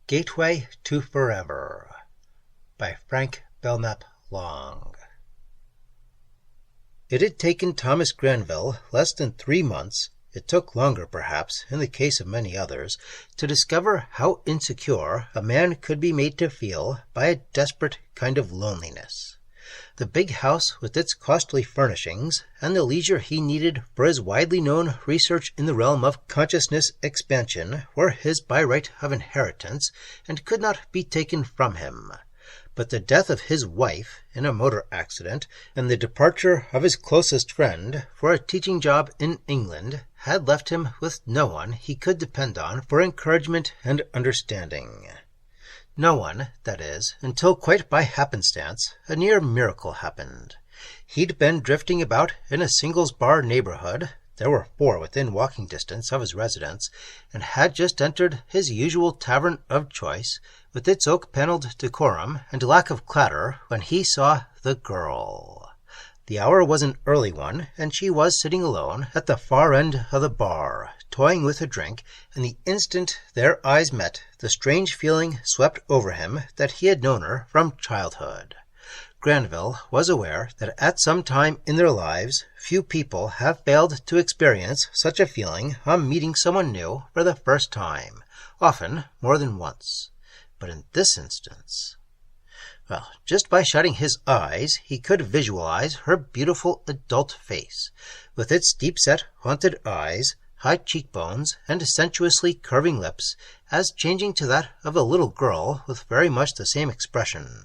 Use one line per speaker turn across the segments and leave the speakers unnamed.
Gateway to Forever by Frank Belknap Long. It had taken Thomas Granville less than 3 months, it took longer perhaps in the case of many others, to discover how insecure a man could be made to feel by a desperate kind of loneliness. The big house with its costly furnishings and the leisure he needed for his widely known research in the realm of consciousness expansion were his by right of inheritance and could not be taken from him. But the death of his wife in a motor accident and the departure of his closest friend for a teaching job in England had left him with no one he could depend on for encouragement and understanding. No one, that is, until quite by happenstance a near miracle happened. He'd been drifting about in a singles-bar neighborhood, there were 4 within walking distance of his residence, and had just entered his usual tavern of choice, with its oak-paneled decorum and lack of clatter, when he saw the girl. The hour was an early one, and she was sitting alone at the far end of the bar, toying with a drink, and the instant their eyes met, the strange feeling swept over him that he had known her from childhood. Granville was aware that at some time in their lives few people have failed to experience such a feeling on meeting someone new for the first time, often more than once. But in this instance, well, just by shutting his eyes, he could visualize her beautiful adult face, with its deep-set, haunted eyes, high cheekbones, and sensuously curving lips, as changing to that of a little girl with very much the same expression.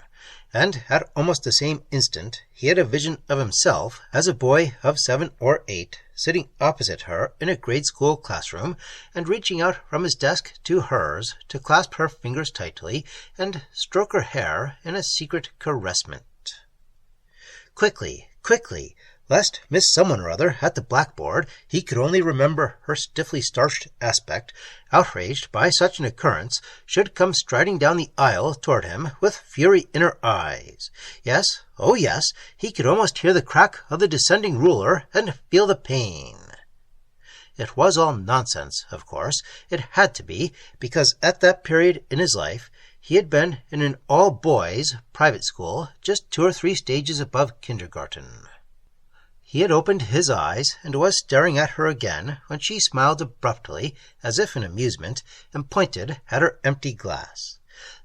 And at almost the same instant he had a vision of himself as a boy of 7 or 8, sitting opposite her in a grade school classroom, and reaching out from his desk to hers to clasp her fingers tightly and stroke her hair in a secret caressment. Quickly, quickly, lest miss someone or other at the blackboard, he could only remember her stiffly starched aspect, outraged by such an occurrence, should come striding down the aisle toward him with fury in her eyes. Yes, oh yes, he could almost hear the crack of the descending ruler and feel the pain. It was all nonsense, of course. It had to be, because at that period in his life he had been in an all-boys private school just 2 or 3 stages above kindergarten. He had opened his eyes and was staring at her again when she smiled abruptly, as if in amusement, and pointed at her empty glass.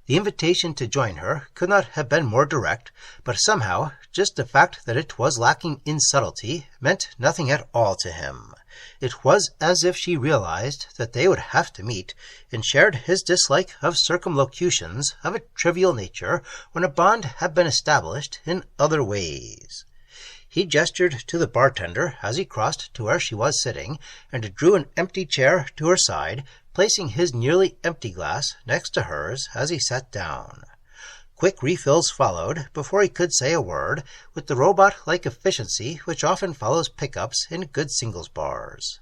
The invitation to join her could not have been more direct, but somehow just the fact that it was lacking in subtlety meant nothing at all to him. It was as if she realized that they would have to meet, and shared his dislike of circumlocutions of a trivial nature when a bond had been established in other ways. He gestured to the bartender as he crossed to where she was sitting, and drew an empty chair to her side, placing his nearly empty glass next to hers as he sat down. Quick refills followed before he could say a word, with the robot-like efficiency which often follows pickups in good singles bars.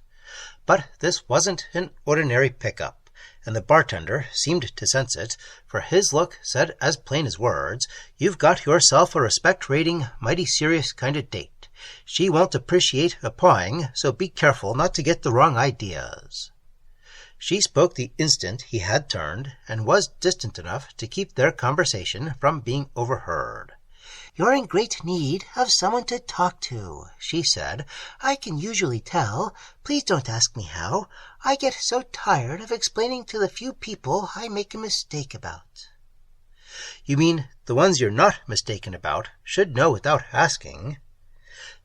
But this wasn't an ordinary pickup, and the bartender seemed to sense it, for his look said as plain as words, "You've got yourself a respect-rating, mighty serious kind of date. She won't appreciate a pawing, so be careful not to get the wrong ideas." She spoke the instant he had turned, and was distant enough to keep their conversation from being overheard. "You're in great need of someone to talk to," she said. "I can usually tell. Please don't ask me how. I get so tired of explaining to the few people I make a mistake about." "You mean the ones you're not mistaken about should know without asking?"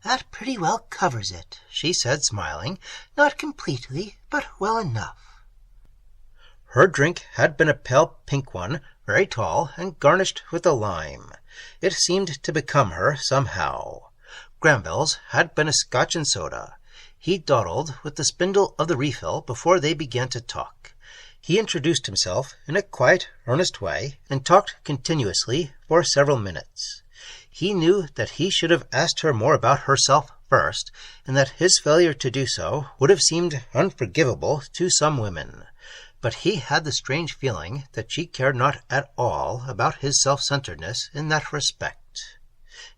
"That pretty well covers it," she said, smiling. "Not completely, but well enough." Her drink had been a pale pink one, very tall, and garnished with a lime. It seemed to become her somehow. Granville's had been a Scotch and soda. He dawdled with the spindle of the refill before they began to talk. He introduced himself in a quiet, earnest way, and talked continuously for several minutes. He knew that he should have asked her more about herself first, and that his failure to do so would have seemed unforgivable to some women. But he had the strange feeling that she cared not at all about his self-centeredness in that respect.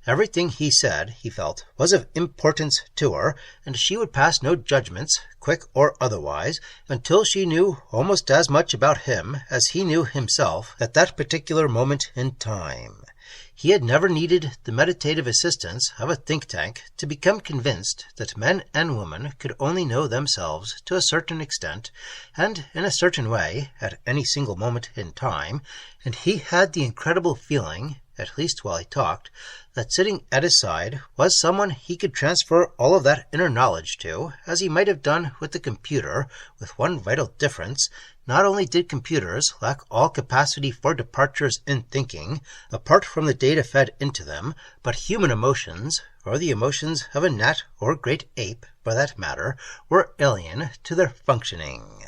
Everything he said, he felt, was of importance to her, and she would pass no judgments, quick or otherwise, until she knew almost as much about him as he knew himself at that particular moment in time. He had never needed the meditative assistance of a think tank to become convinced that men and women could only know themselves to a certain extent and in a certain way at any single moment in time, and he had the incredible feeling, at least while he talked, that sitting at his side was someone he could transfer all of that inner knowledge to, as he might have done with the computer, with one vital difference. Not only did computers lack all capacity for departures in thinking, apart from the data fed into them, but human emotions, or the emotions of a gnat or great ape, for that matter, were alien to their functioning.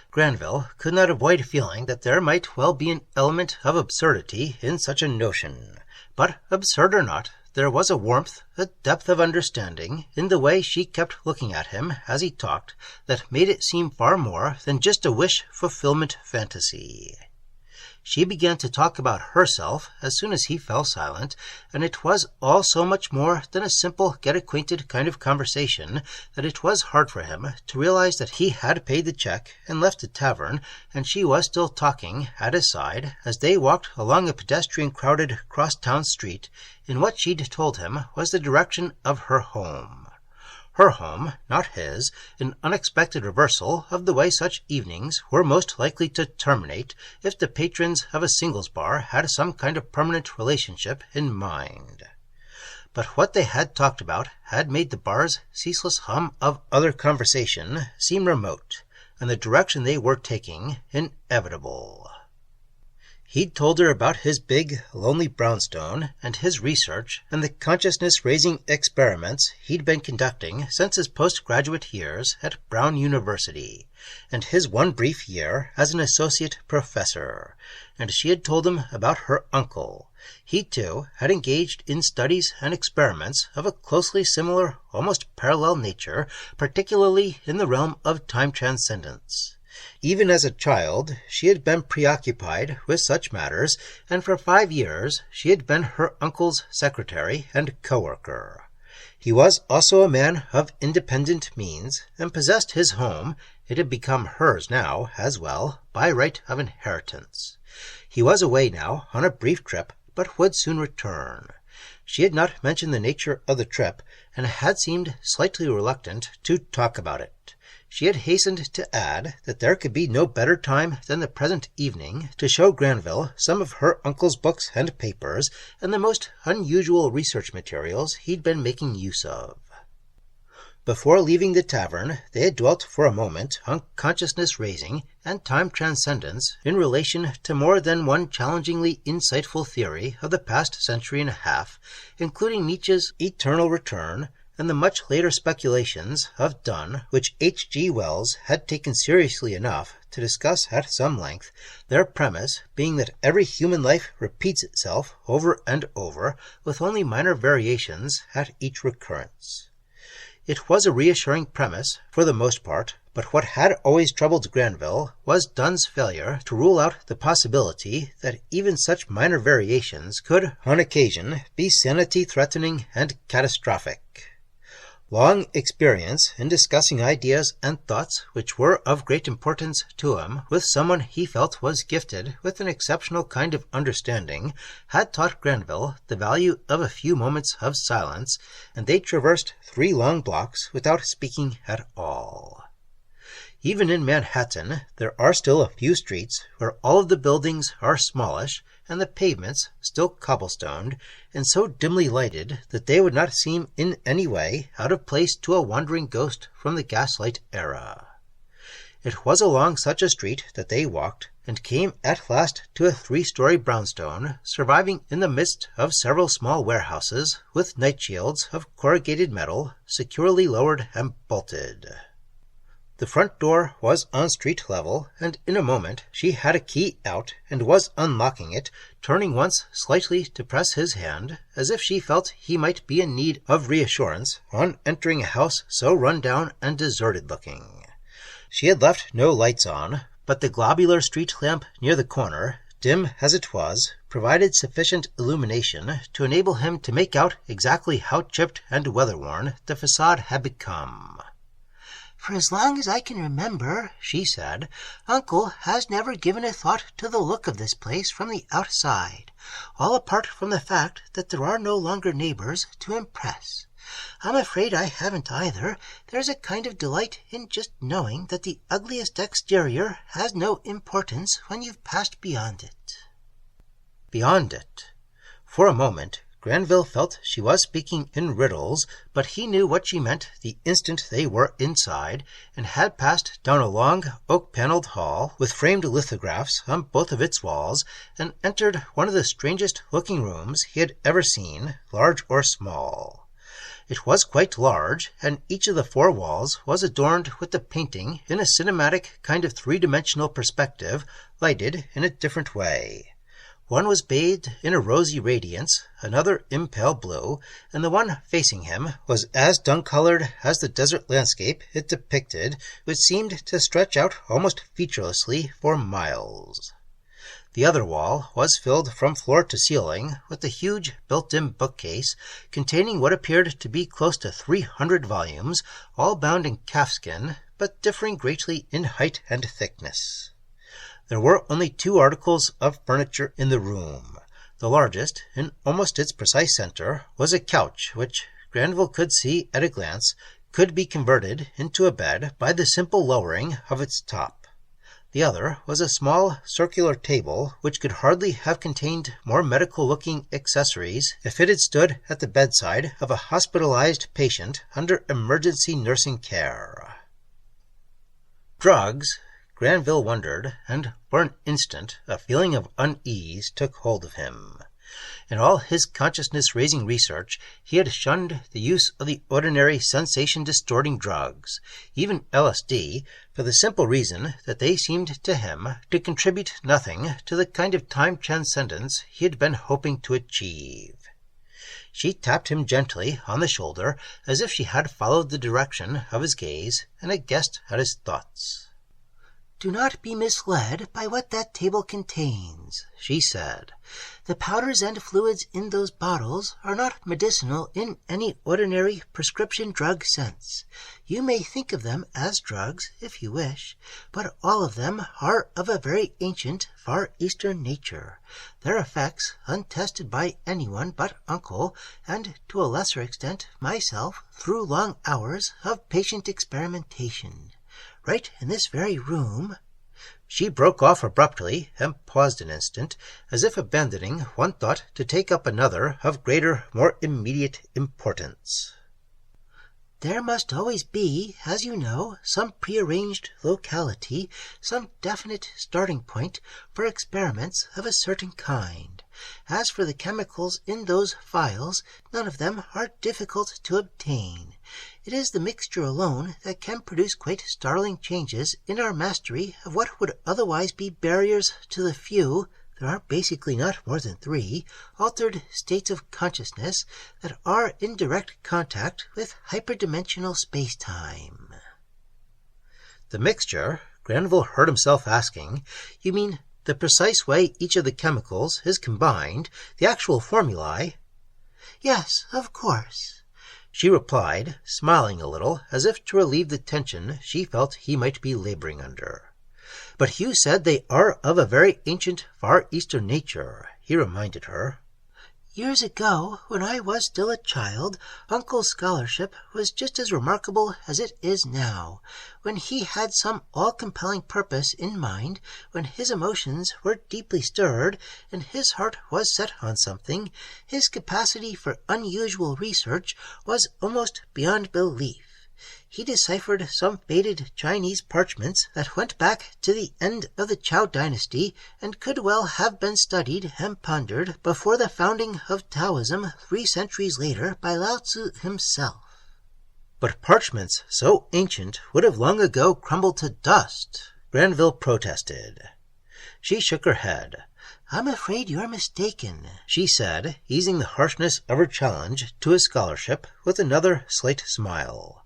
Granville could not avoid feeling that there might well be an element of absurdity in such a notion. But, absurd or not, there was a warmth, a depth of understanding in the way she kept looking at him as he talked that made it seem far more than just a wish-fulfillment fantasy. She began to talk about herself as soon as he fell silent, and it was all so much more than a simple get-acquainted kind of conversation that it was hard for him to realize that he had paid the check and left the tavern, and she was still talking at his side as they walked along a pedestrian-crowded cross-town street in what she'd told him was the direction of her home. Her home, not his, an unexpected reversal of the way such evenings were most likely to terminate if the patrons of a singles bar had some kind of permanent relationship in mind. But what they had talked about had made the bar's ceaseless hum of other conversation seem remote, and the direction they were taking inevitable. He'd told her about his big, lonely brownstone and his research and the consciousness-raising experiments he'd been conducting since his postgraduate years at Brown University, and his one brief year as an associate professor. And she had told him about her uncle. He, too, had engaged in studies and experiments of a closely similar, almost parallel nature, particularly in the realm of time transcendence. Even as a child, she had been preoccupied with such matters, and for 5 years she had been her uncle's secretary and co-worker. He was also a man of independent means, and possessed his home. It had become hers now, as well, by right of inheritance. He was away now on a brief trip, but would soon return. She had not mentioned the nature of the trip, and had seemed slightly reluctant to talk about it. She had hastened to add that there could be no better time than the present evening to show Granville some of her uncle's books and papers, and the most unusual research materials he'd been making use of. Before leaving the tavern, they had dwelt for a moment on consciousness-raising and time transcendence in relation to more than one challengingly insightful theory of the past century and a half, including Nietzsche's eternal return, and the much later speculations of Dunne, which H.G. Wells had taken seriously enough to discuss at some length, their premise being that every human life repeats itself over and over, with only minor variations at each recurrence. It was a reassuring premise, for the most part, but what had always troubled Granville was Dunne's failure to rule out the possibility that even such minor variations could, on occasion, be sanity-threatening and catastrophic. Long experience in discussing ideas and thoughts which were of great importance to him with someone he felt was gifted with an exceptional kind of understanding had taught Granville the value of a few moments of silence, and they traversed 3 long blocks without speaking at all. Even in Manhattan, there are still a few streets where all of the buildings are smallish, and the pavements still cobblestoned, and so dimly lighted that they would not seem in any way out of place to a wandering ghost from the gaslight era. It was along such a street that they walked, and came at last to a 3-story brownstone, surviving in the midst of several small warehouses, with night shields of corrugated metal, securely lowered and bolted. The front door was on street level, and in a moment she had a key out and was unlocking it, turning once slightly to press his hand, as if she felt he might be in need of reassurance on entering a house so run down and deserted-looking. She had left no lights on, but the globular street lamp near the corner, dim as it was, provided sufficient illumination to enable him to make out exactly how chipped and weather-worn the facade had become.
"For as long as I can remember," she said, "Uncle has never given a thought to the look of this place from the outside, all apart from the fact that there are no longer neighbors to impress. I'm afraid I haven't either. There's a kind of delight in just knowing that the ugliest exterior has no importance when you've passed beyond it."
Beyond it. For a moment, Granville felt she was speaking in riddles, but he knew what she meant the instant they were inside, and had passed down a long, oak-paneled hall with framed lithographs on both of its walls, and entered one of the strangest-looking rooms he had ever seen, large or small. It was quite large, and each of the four walls was adorned with a painting in a cinematic kind of three-dimensional perspective, lighted in a different way. One was bathed in a rosy radiance, another in pale blue, and the one facing him was as dun-colored as the desert landscape it depicted, which seemed to stretch out almost featurelessly for miles. The other wall was filled from floor to ceiling with a huge built-in bookcase containing what appeared to be close to 300 volumes, all bound in calfskin, but differing greatly in height and thickness. There were only 2 articles of furniture in the room. The largest, in almost its precise center, was a couch which, Granville could see at a glance, could be converted into a bed by the simple lowering of its top. The other was a small circular table which could hardly have contained more medical-looking accessories if it had stood at the bedside of a hospitalized patient under emergency nursing care. Drugs? Granville wondered, and for an instant a feeling of unease took hold of him. In all his consciousness-raising research, he had shunned the use of the ordinary sensation-distorting drugs, even LSD, for the simple reason that they seemed to him to contribute nothing to the kind of time transcendence he had been hoping to achieve. She tapped him gently on the shoulder, as if she had followed the direction of his gaze and had guessed at his thoughts.
"Do not be misled by what that table contains," she said. "The powders and fluids in those bottles are not medicinal in any ordinary prescription drug sense. You may think of them as drugs, if you wish, but all of them are of a very ancient Far Eastern nature. Their effects, untested by anyone but Uncle, and to a lesser extent myself, through long hours of patient experimentation. Right in this very room—"
She broke off abruptly and paused an instant, as if abandoning one thought to take up another of greater, more immediate importance.
"There must always be, as you know, some prearranged locality, some definite starting point for experiments of a certain kind. As for the chemicals in those phials, none of them are difficult to obtain. It is the mixture alone that can produce quite startling changes in our mastery of what would otherwise be barriers to the few— there are basically not more than 3 altered states of consciousness that are in direct contact with hyperdimensional space-time."
"The mixture?" Granville heard himself asking. "You mean the precise way each of the chemicals is combined, the actual formulae?"
"Yes, of course,"
she replied, smiling a little, as if to relieve the tension she felt he might be laboring under. "But Hugh said they are of a very ancient Far Eastern nature," he reminded her.
"Years ago, when I was still a child, Uncle's scholarship was just as remarkable as it is now. When he had some all-compelling purpose in mind, when his emotions were deeply stirred, and his heart was set on something, his capacity for unusual research was almost beyond belief. He deciphered some faded Chinese parchments that went back to the end of the Chow dynasty and could well have been studied and pondered before the founding of Taoism 3 centuries later by Lao Tzu himself."
"But parchments so ancient would have long ago crumbled to dust," Granville protested. She shook her head.
"I'm afraid you're mistaken,"
she said, easing the harshness of her challenge to his scholarship with another slight smile.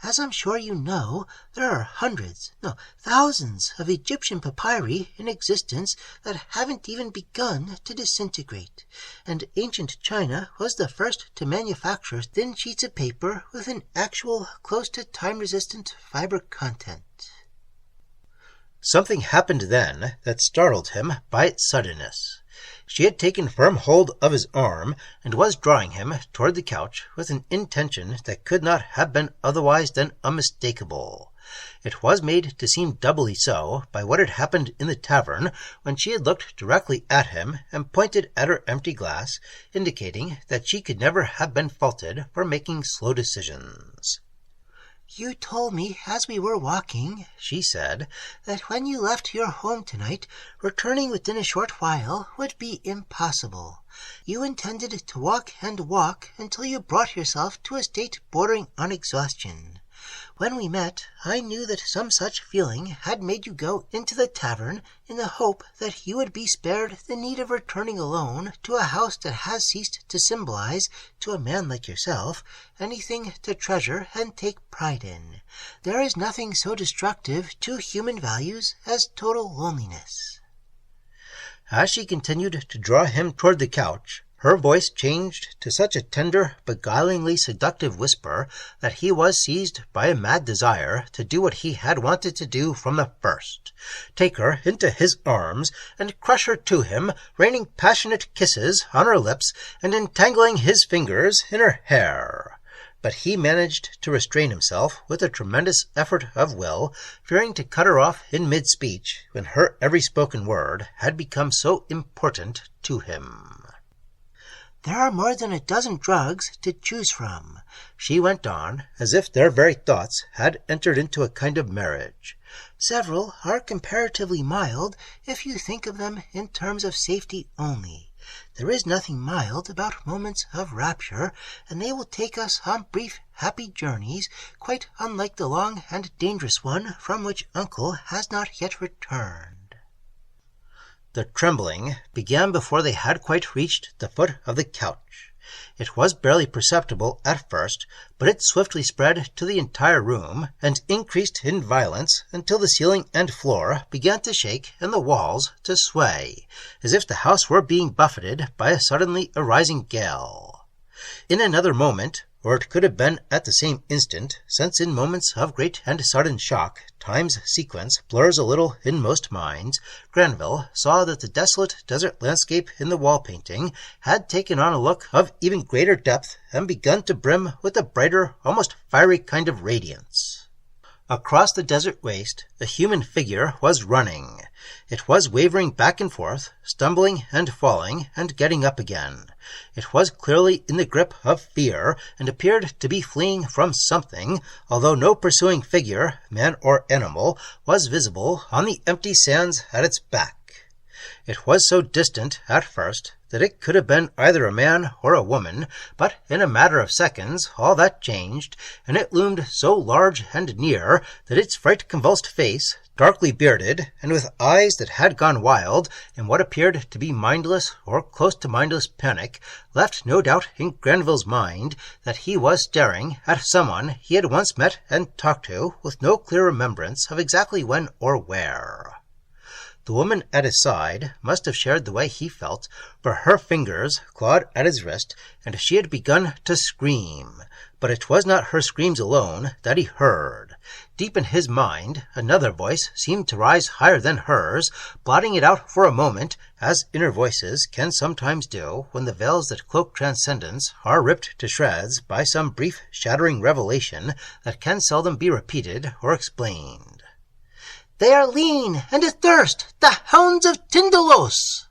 As I'm sure you know, there are hundreds, no, thousands of Egyptian papyri in existence that haven't even begun to disintegrate, and ancient China was the first to manufacture thin sheets of paper with an actual, close-to-time-resistant fiber content.
Something happened then that startled him by its suddenness. She had taken firm hold of his arm and was drawing him toward the couch with an intention that could not have been otherwise than unmistakable. It was made to seem doubly so by what had happened in the tavern when she had looked directly at him and pointed at her empty glass, indicating that she could never have been faulted for making slow decisions.
"You told me as we were walking," she said, "that when you left your home tonight, returning within a short while would be impossible. You intended to walk and walk until you brought yourself to a state bordering on exhaustion. When we met, I knew that some such feeling had made you go into the tavern in the hope that you would be spared the need of returning alone to a house that has ceased to symbolize, to a man like yourself, anything to treasure and take pride in. There is nothing so destructive to human values as total loneliness."
As she continued to draw him toward the couch, her voice changed to such a tender, beguilingly seductive whisper that he was seized by a mad desire to do what he had wanted to do from the first, take her into his arms and crush her to him, raining passionate kisses on her lips and entangling his fingers in her hair. But he managed to restrain himself with a tremendous effort of will, fearing to cut her off in mid-speech when her every spoken word had become so important to him.
"There are more than a dozen drugs to choose from,"
she went on, as if their very thoughts had entered into a kind of marriage.
"Several are comparatively mild if you think of them in terms of safety only. There is nothing mild about moments of rapture, and they will take us on brief, happy journeys, quite unlike the long and dangerous one from which Uncle has not yet returned."
The trembling began before they had quite reached the foot of the couch. It was barely perceptible at first, but it swiftly spread to the entire room and increased in violence until the ceiling and floor began to shake and the walls to sway, as if the house were being buffeted by a suddenly arising gale. In another moment, or it could have been at the same instant, since in moments of great and sudden shock time's sequence blurs a little in most minds, Granville saw that the desolate desert landscape in the wall painting had taken on a look of even greater depth and begun to brim with a brighter, almost fiery kind of radiance. Across the desert waste, a human figure was running. It was wavering back and forth, stumbling and falling and getting up again. It was clearly in the grip of fear and appeared to be fleeing from something, although no pursuing figure, man or animal, was visible on the empty sands at its back. It was so distant at first that it could have been either a man or a woman, but in a matter of seconds all that changed, and it loomed so large and near that its fright-convulsed face, darkly bearded, and with eyes that had gone wild in what appeared to be mindless or close to mindless panic, left no doubt in Granville's mind that he was staring at someone he had once met and talked to with no clear remembrance of exactly when or where. The woman at his side must have shared the way he felt, for her fingers clawed at his wrist, and she had begun to scream. But it was not her screams alone that he heard. Deep in his mind, another voice seemed to rise higher than hers, blotting it out for a moment, as inner voices can sometimes do when the veils that cloak transcendence are ripped to shreds by some brief, shattering revelation that can seldom be repeated or explained.
"They are lean and athirst, the Hounds of Tindalos!"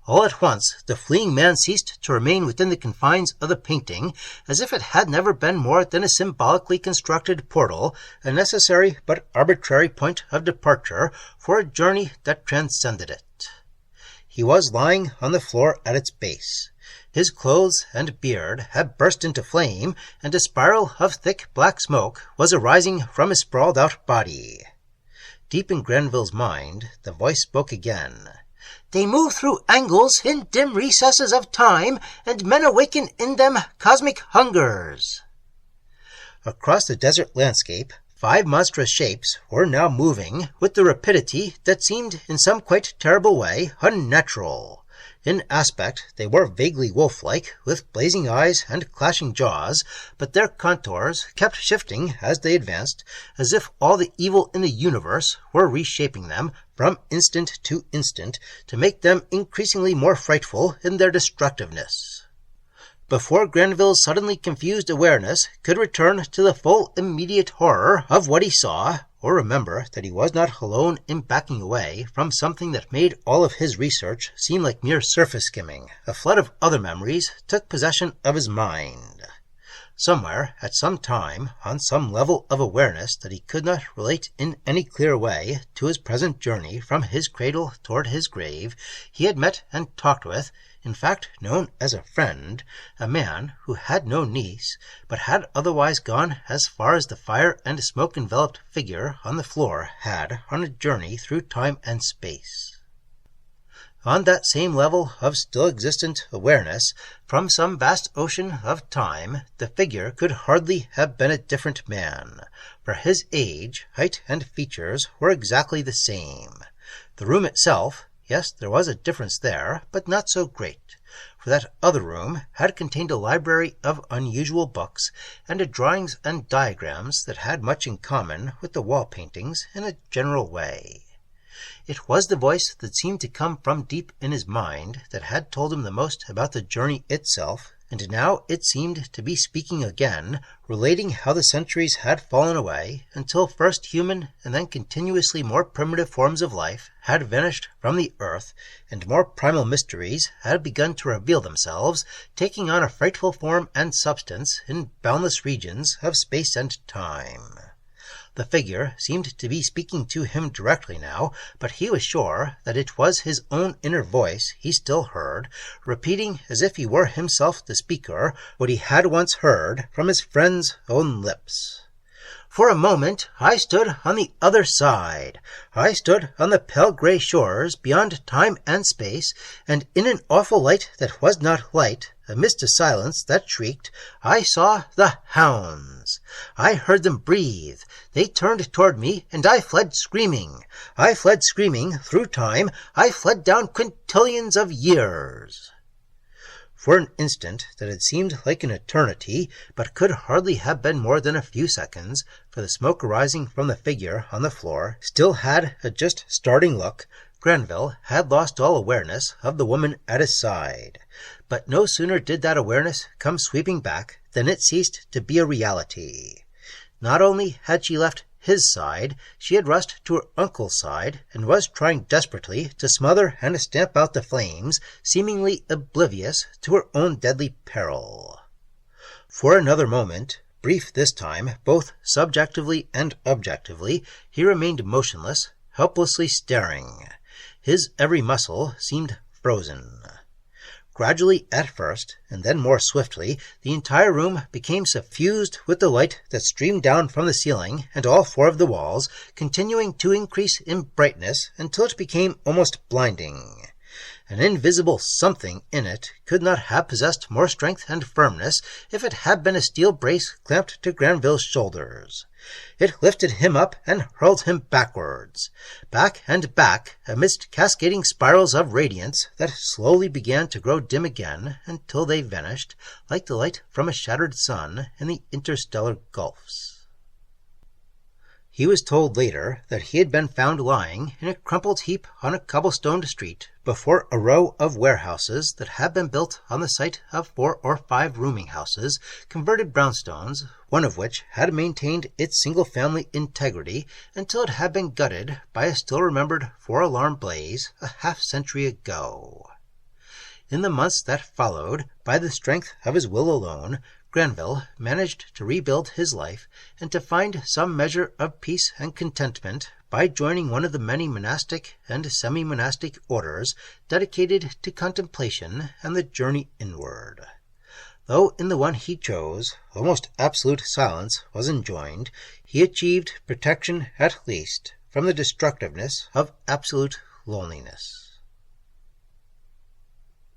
All at once the fleeing man ceased to remain within the confines of the painting, as if it had never been more than a symbolically constructed portal, a necessary but arbitrary point of departure for a journey that transcended it. He was lying on the floor at its base. His clothes and beard had burst into flame, and a spiral of thick black smoke was arising from his sprawled-out body. Deep in Granville's mind, the voice spoke again.
"They move through angles in dim recesses of time, and men awaken in them cosmic hungers."
Across the desert landscape, 5 monstrous shapes were now moving with the rapidity that seemed in some quite terrible way unnatural. In aspect, they were vaguely wolf-like, with blazing eyes and clashing jaws, but their contours kept shifting as they advanced, as if all the evil in the universe were reshaping them from instant to instant to make them increasingly more frightful in their destructiveness. Before Granville's suddenly confused awareness could return to the full immediate horror of what he saw, or remember that he was not alone in backing away from something that made all of his research seem like mere surface skimming, a flood of other memories took possession of his mind. Somewhere, at some time, on some level of awareness that he could not relate in any clear way to his present journey from his cradle toward his grave, he had met and talked with, in fact known as a friend, a man who had no niece, but had otherwise gone as far as the fire and smoke-enveloped figure on the floor had on a journey through time and space. On that same level of still existent awareness, from some vast ocean of time, the figure could hardly have been a different man, for his age, height, and features were exactly the same. The room itself, yes, there was a difference there, but not so great, for that other room had contained a library of unusual books and drawings and diagrams that had much in common with the wall paintings in a general way. It was the voice that seemed to come from deep in his mind that had told him the most about the journey itself, and now it seemed to be speaking again, relating how the centuries had fallen away until first human and then continuously more primitive forms of life had vanished from the earth, and more primal mysteries had begun to reveal themselves, taking on a frightful form and substance in boundless regions of space and time. The figure seemed to be speaking to him directly now, but he was sure that it was his own inner voice he still heard, repeating as if he were himself the speaker what he had once heard from his friend's own lips. For a moment I stood on the other side. I stood on the pale grey shores beyond time and space, and in an awful light that was not light, amidst a silence that shrieked, I saw the hounds. I heard them breathe. They turned toward me, and I fled screaming. I fled screaming through time. I fled down quintillions of years. For an instant that had seemed like an eternity, but could hardly have been more than a few seconds, for the smoke arising from the figure on the floor still had a just starting look, Granville had lost all awareness of the woman at his side. But no sooner did that awareness come sweeping back than it ceased to be a reality. Not only had she left his side, she had rushed to her uncle's side and was trying desperately to smother and stamp out the flames, seemingly oblivious to her own deadly peril. For another moment, brief this time, both subjectively and objectively, he remained motionless, helplessly staring. His every muscle seemed frozen. Gradually at first, and then more swiftly, the entire room became suffused with the light that streamed down from the ceiling and all 4 of the walls, continuing to increase in brightness until it became almost blinding. An invisible something in it could not have possessed more strength and firmness if it had been a steel brace clamped to Granville's shoulders. It lifted him up and hurled him backwards, back and back, amidst cascading spirals of radiance that slowly began to grow dim again until they vanished, like the light from a shattered sun in the interstellar gulfs. He was told later that he had been found lying in a crumpled heap on a cobblestoned street before a row of warehouses that had been built on the site of 4 or 5 rooming houses, converted brownstones, one of which had maintained its single-family integrity until it had been gutted by a still-remembered 4-alarm blaze a half-century ago. In the months that followed, by the strength of his will alone, Granville managed to rebuild his life and to find some measure of peace and contentment by joining one of the many monastic and semi-monastic orders dedicated to contemplation and the journey inward. Though in the one he chose, almost absolute silence was enjoined, he achieved protection at least from the destructiveness of absolute loneliness.